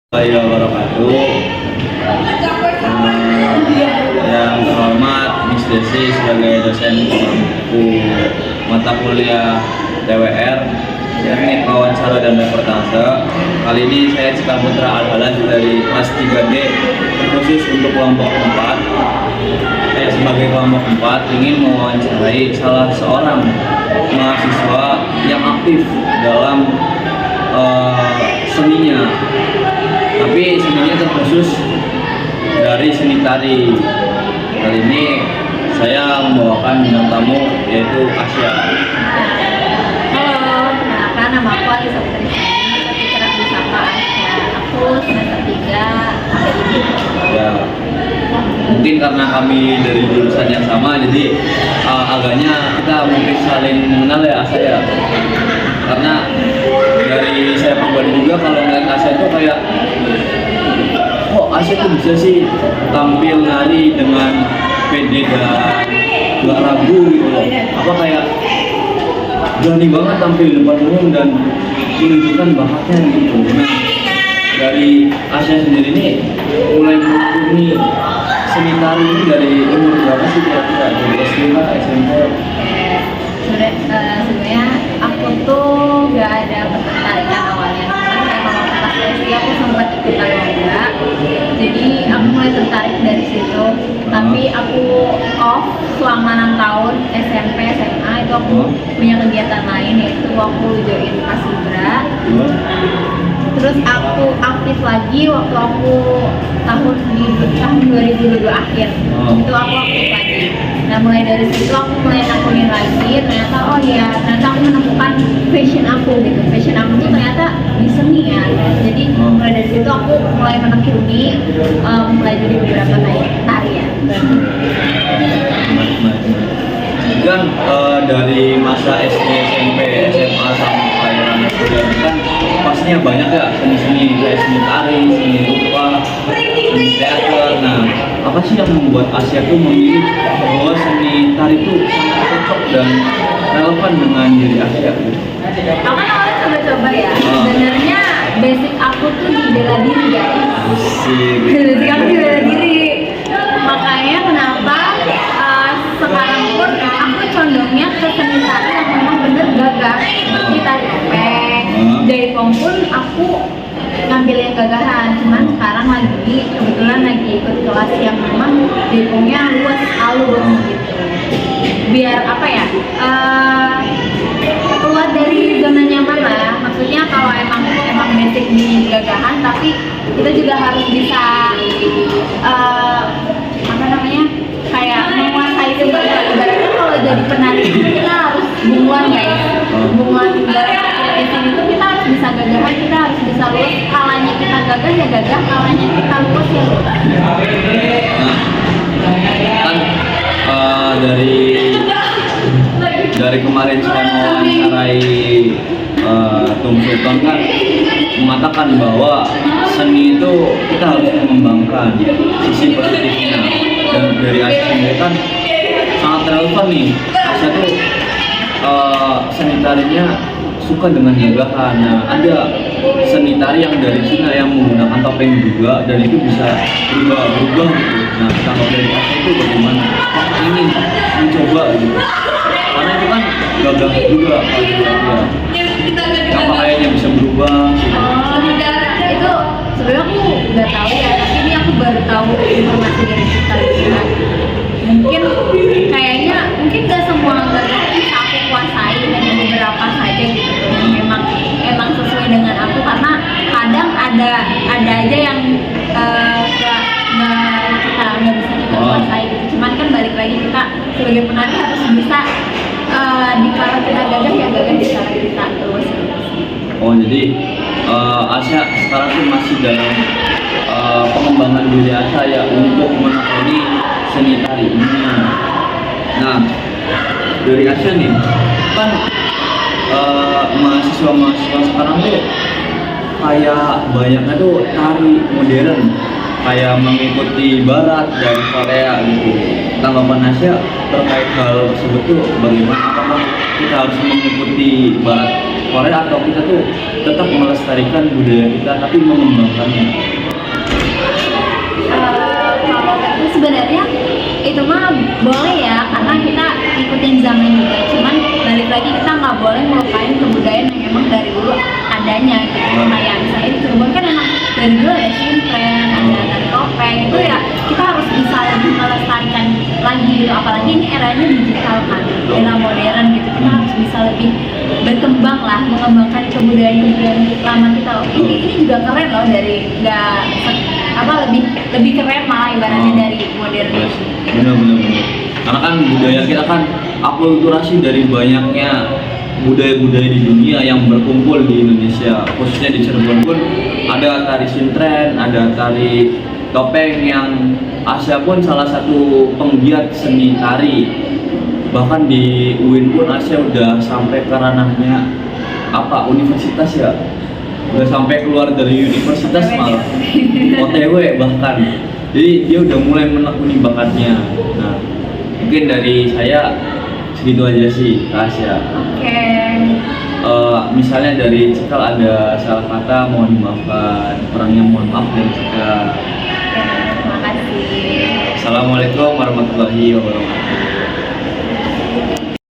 Wabarakatuh. Yang terhormat Miss Desi sebagai dosen pemangku mata kuliah TWR Teknik Wawancara dan Reportase. Kali ini saya Cikal Putra Al-Halas dari kelas 3D khusus untuk kelompok 4. Saya sebagai kelompok 4 ingin mewawancarai salah seorang mahasiswa yang aktif dalam seninya, tapi seninya terkhusus dari seni tari. Kali ini saya membawakan bintang tamu yaitu Asya. Halo, kenalkan nama aku Alisa Putri, tapi kerap disapa Asya. Aku semester 3 APID. Ya, mungkin karena kami dari jurusan yang sama, jadi agaknya kita mungkin saling mengenal ya Asya ya. Karena dari saya pribadi juga kalau ngeliat Asya itu kayak, kok Asya tuh bisa sih tampil nari dengan pede dan gak ragu gitu loh. Apa kayak berani banget tampil di depan umum dan menunjukkan bakatnya gitu. Nah, dari Asya sendiri ini mulai menekuni seni tari ini dari umur berapa sih kira-kira? Dari SD, SMP? Sebenarnya aku tuh gak ada ketertarikan awalnya, cuman emang waktu pas SD aku sempat ikutan lomba, jadi aku mulai tertarik dari situ. Tapi aku off selama 6 tahun SMP SMA itu aku punya kegiatan lain, yaitu aku join Paskibra. Terus aku aktif lagi waktu aku tahun 2022 akhir. Itu aku aktif lagi. Nah, mulai dari situ aku mulai nekunin lagi, ternyata ternyata aku menemukan passion aku gitu. Passion aku tuh ternyata di seni ya. Jadi mulai dari situ aku mulai menekuni, mulai jadi beberapa tarian. Kan dari masa SD, SMP, SMA sampai ranah kuliah kan pastinya banyak ya seni-seni kayak seni tari, seni rupa, seni teater. Nah, apa sih yang membuat Asya tuh memilih bahwa seni tari itu sangat cocok dan relevan dengan diri Asya? Aku kan awalnya coba-coba ya. Sebenarnya basic aku tuh di bela diri guys. Basic aku di bela diri. Makanya kenapa sekarang pun aku condongnya ke seni tari yang memang bener gagah. Seperti tari topeng, jaipong pun aku ngambil yang gagahan. Cuman sekarang kebetulan lagi ikut kelas yang memang jaipongnya luas, halus gitu. Biar apa ya? Keluar dari zona nyaman lah. Maksudnya kalau emang basic di gagahan, tapi kita juga harus bisa kayak menguasai itu. Ibaratnya kalau jadi penari itu kita harus bunguan guys. Bunguan di sini tuh kita harus bisa gagahan, kita harus bisa lurus. Kalanya kita gagah ya gagah, kalanya kita lurus ya lurus. Kan dari kemarin saya mewawancarai Tung Sultan kan mengatakan bahwa seni itu kita harus mengembangkan sisi positifnya, dan dari Asya sendiri kan sangat relevan nih. Asya tuh seni tarinya suka dengan gagahan. Nah, ada seni tari yang dari Cina yang menggunakan topeng juga, dan itu bisa berubah gitu. Nah, kalau dari Asya itu bagaimana? Apakah ingin mencoba gitu? Karena itu kan gagah juga kalau dia yang pakaiannya bisa berubah gitu. Itu sebenarnya aku nggak tahu ya, tapi ini aku baru tahu informasi dari kita juga. Mungkin nggak semua gagah bisa aku kuasai, hanya beberapa saja gitu. Emang sesuai dengan aku, karena kadang ada aja yang kita nggak bisa kita kuasai gitu. Cuman kan balik lagi, kita sebagai penari harus bisa di cara kita gagah ya gagah di cara kita terus. Oh, jadi Asya sekarang tuh masih dalam pengembangan diri Asya ya untuk menekuni seni tari ini. Nah, dari Asya nih kan mahasiswa sekarang tuh kayak banyaknya tuh tari modern, kayak mengikuti Barat dan Korea gitu. Tanggapan Asya terkait hal tersebut tuh bagaimana? Apakah kita harus mengikuti Barat Korea atau kita tuh tetap melestarikan budaya kita tapi mengembangkannya? Kalau itu sebenarnya itu mah boleh ya, karena kita ikutin zaman juga. Cuman balik lagi kita nggak boleh melupain kebudayaan yang emang dari dulu adanya gitu. Kayak misalnya di Cirebon kan emang dari dulu ada simpren, ada tari topeng, itu ya kita harus bisa lebih melestarikan lagi gitu. Apalagi ini eranya digital kan, era modern gitu. Kita harus bisa lebih berkembang lah, mengembangkan kebudayaan lama kita. Ini juga keren loh, dari nggak lebih keren malah ibaratnya dari modernnya. Benar. Karena kan budaya kita kan akulturasi dari banyaknya budaya-budaya di dunia yang berkumpul di Indonesia, khususnya di Cirebon pun ada tari sintren, ada tari topeng yang Asia pun salah satu penggiat seni tari. Bahkan di UIN pun Asia udah sampai ke ranahnya universitas ya, udah sampai keluar dari universitas malah OTW bahkan. Jadi dia udah mulai menekuni bakatnya. Nah, mungkin dari saya segitu aja sih, Asia. Oke. Misalnya dari Cikal ada salah kata mohon dimaafkan, kurangnya mohon maaf dari Cikal. Terima kasih. Assalamualaikum warahmatullahi wabarakatuh.